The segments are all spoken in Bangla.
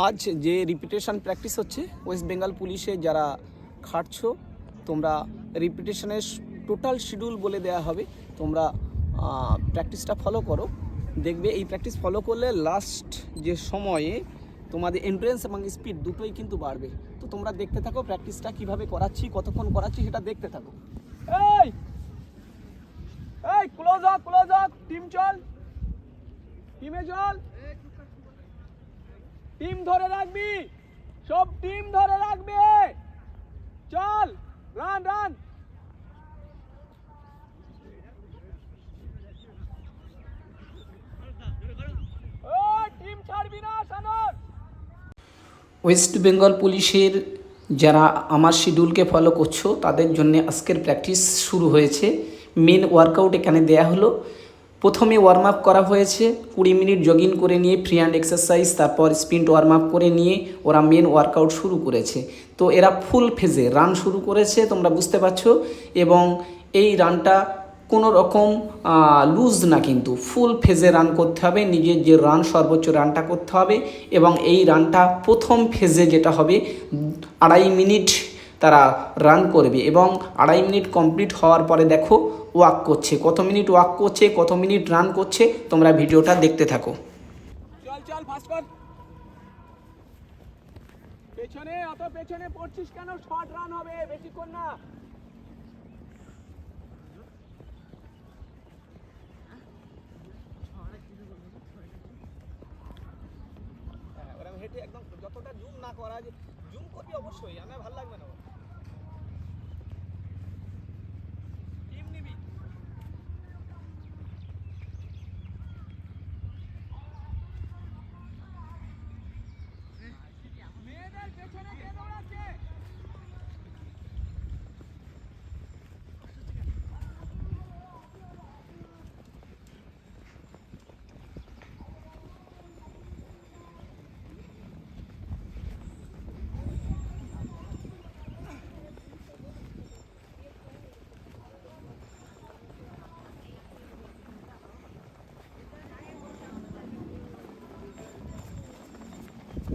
আজ যে রিপিটেশন প্র্যাকটিস হচ্ছে ওয়েস্ট বেঙ্গল পুলিশে যারা খাটছো তোমরা রিপিটেশনের টোটাল শিডিউল বলে দেওয়া হবে, তোমরা প্র্যাকটিসটা ফলো করো। দেখবে এই প্র্যাকটিস ফলো করলে লাস্ট যে সময়ে তোমাদের এন্ডুরেন্স এবং স্পিড দুটোই কিন্তু বাড়বে। তো তোমরা দেখতে থাকো প্র্যাকটিসটা কিভাবে করাচ্ছি, কতক্ষণ করাচ্ছি সেটা দেখতে থাকো। এই এই ক্লোজ আপ টিম চল, টিমে চল, টিম ধরে রাখবি, সব টিম ধরে রাখবে, চল রান রান। ও টিম ছাড়বি না সানর। ওয়েস্ট বেঙ্গল পুলিশের যারা আমার শিডিউলকে ফলো করছো তাদের জন্য আজকের প্র্যাকটিস শুরু হয়েছে। মেন ওয়ার্কআউট এখানে দেয়া হলো। প্রথমে ওয়ার্ম আপ করা হয়েছে, 20 মিনিট জগিং করে নিয়ে ফ্রি হ্যান্ড এক্সারসাইজ, তারপর স্প্রিন্ট ওয়ার্ম আপ করে নিয়ে ওরা মেন ওয়ার্কআউট শুরু করেছে। তো এরা ফুল ফেজে রান শুরু করেছে, তোমরা বুঝতে পারছো। এবং এই রানটা কোনো রকম লুজ না, কিন্তু ফুল ফেজে রান করতে হবে, নিজের যে রান সর্বোচ্চ রানটা করতে হবে। এবং এই রানটা প্রথম ফেজে যেটা হবে 2.5 মিনিট তারা রান করবে, এবং 2.5 মিনিট কমপ্লিট হওয়ার পরে দেখো ওয়াক করছে, কত মিনিট ওয়াক করছে, কত মিনিট রান করছে, তোমরা ভিডিওটা দেখতে থাকো। চল চল ফাস্ট কর, পেছনে অত পেছনে পড়ছিস কেন? শর্ট রান হবে, বেশিক্ষণ না। হেঁটে একদম যতটা জুম না করা, জুম করবি অবশ্যই, আমার ভালো লাগবে না। টিম নিবি, মেয়েদের পেছনে কে দৌড়াচ্ছে?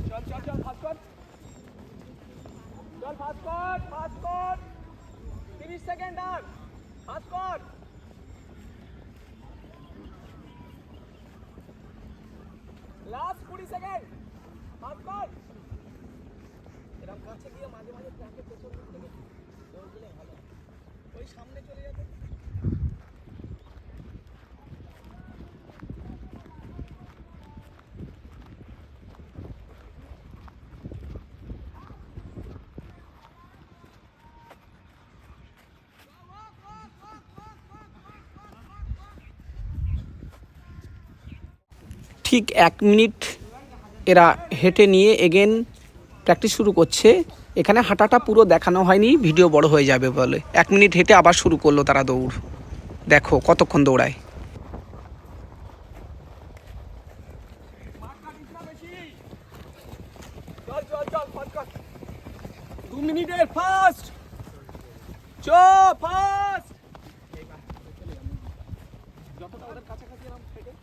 চল চল চল ফাস্ট কর, চল ফাস্ট কর, ফাস্ট কর, 30 সেকেন্ড আর ফাস্ট কর। লাস্ট 20 সেকেন্ড ফাস্ট কর। এরকম কাছে গিয়ে মাঝে মাঝে ট্র্যাকের পেছন দিক থেকে দৌড় দিলে ভালো, ওই সামনে চলে যাবে। ঠিক 1 মিনিট এরা হেঁটে নিয়ে এগেন প্র্যাকটিস শুরু করছে। এখানে হাঁটাটা পুরো দেখানো হয়নি, ভিডিও বড় হয়ে যাবে বলে। 1 মিনিট হেঁটে আবার শুরু করলো তারা দৌড়, দেখো কতক্ষণ দৌড়ায়। চল চল চল ফাস্ট কর, 2 মিনিটের ফাস্ট, চল ফাস্ট। যতটা ওদের কাছাকাছি এরকম হেঁটে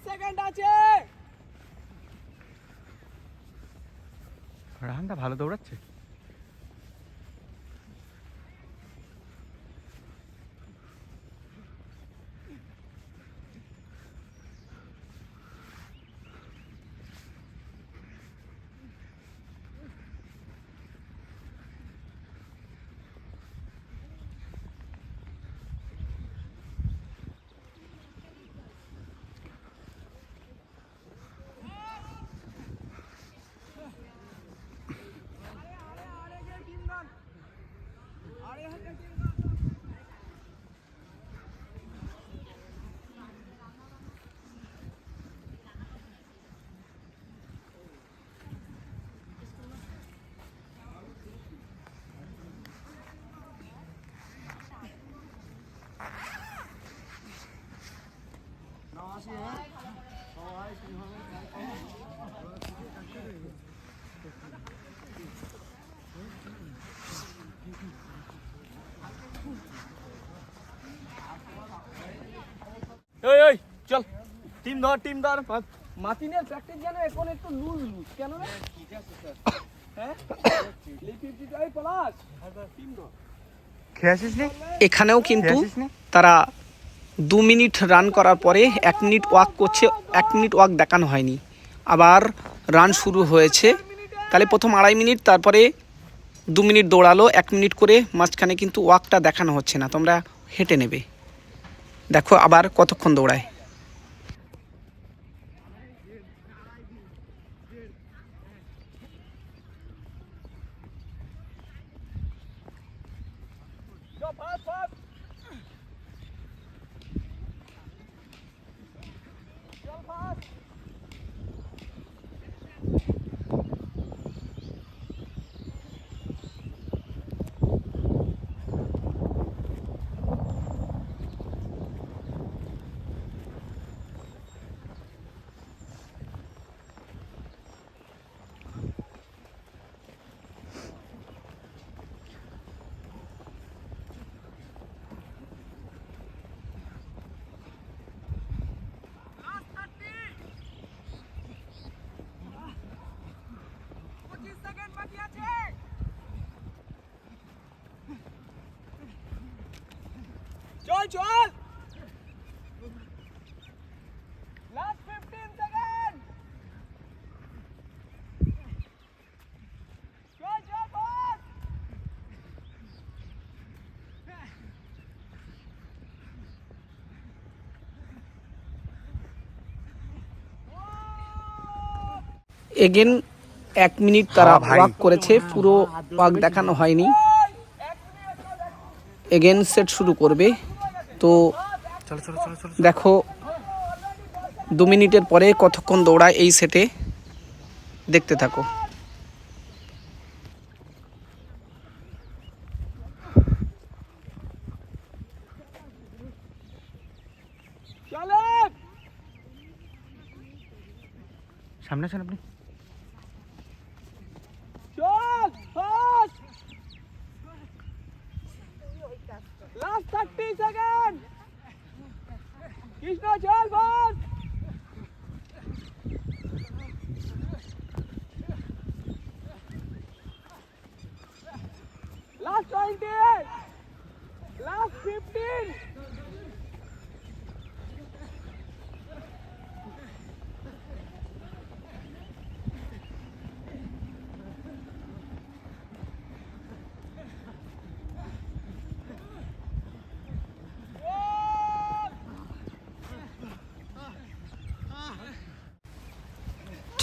সেকেন্ড আছে। রাহানদা ভালো দৌড়াচ্ছে। এই চল টিম ধর মাতিনের প্র্যাকটিস যেন এখন একটু লুজ কেন রে ঠিক আছে স্যার হ্যাঁ লিপিটিটাই প্লাস টিম ধর খেয়েছিস নি? এখানেও কিন্তু খেয়েছিস নি? তারা 2 মিনিট রান করার পরে 1 মিনিট ওয়াক করছে, 1 মিনিট ওয়াক দেখানো হয়নি, আবার রান শুরু হয়েছে। তাহলে প্রথম 2.5 মিনিট, তারপরে 2 মিনিট দৌড়ালো, 1 মিনিট করে, মাঝখানে কিন্তু ওয়াকটা দেখানো হচ্ছে না, তোমরা হেঁটে নেবে। দেখো আবার কতক্ষণ দৌড়ায়। ফাস্ট চল ফাস্ট চল লাস্ট 15 সেকেন্ড চল বস এগেন 1 মিনিট তারা হ্যাঁ ভাই। ওয়াক করেছে, পুরো ওয়াক দেখানো হয়নি। এগেন সেট শুরু করবে। তো চলো চলো চলো চলো দেখো 2 মিনিটের পরে কতক্ষণ দৌড়ায় এই সেটে, দেখতে থাকো। চলে সামনে আছেন আপনি? চল ফাস্ট লাস্ট 30 সেকেন্ড কৃষ্ণ চল ফাস্ট লাস্ট 20 লাস্ট 15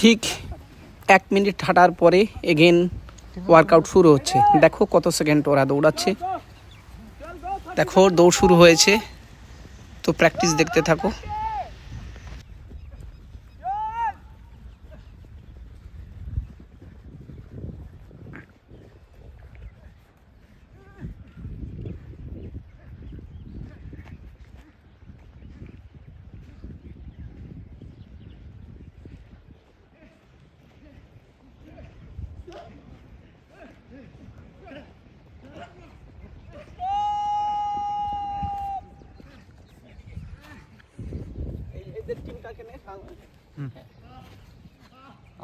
ঠিক 1 মিনিট হাঁটার পরে এগেন ওয়ার্কআউট শুরু হচ্ছে। দেখো কত সেকেন্ড ওরা দৌড়াচ্ছে, দেখো দৌড় শুরু হয়েছে। তো প্র্যাকটিস দেখতে থাকো।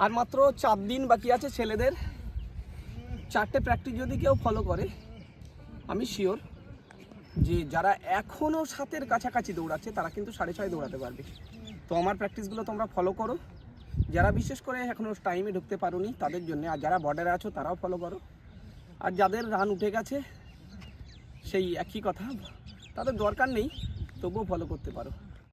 আর মাত্র 4 দিন বাকি আছে ছেলেদের। 4টে প্র্যাকটিস যদি কেউ ফলো করে, আমি শিওর যে যারা এখনও 7-এর কাছাকাছি দৌড়াচ্ছে তারা কিন্তু 6.5 দৌড়াতে পারবে। তো আমার প্র্যাকটিসগুলো তোমরা ফলো করো। যারা বিশেষ করে এখনও টাইমে ঢুকতে পারোনি তাদের জন্য, আর যারা বর্ডারে আছো তারাও ফলো করো। আর যাদের রান উঠে গেছে সেই একই কথা, তাদের দরকার নেই, তবুও ফলো করতে পারো।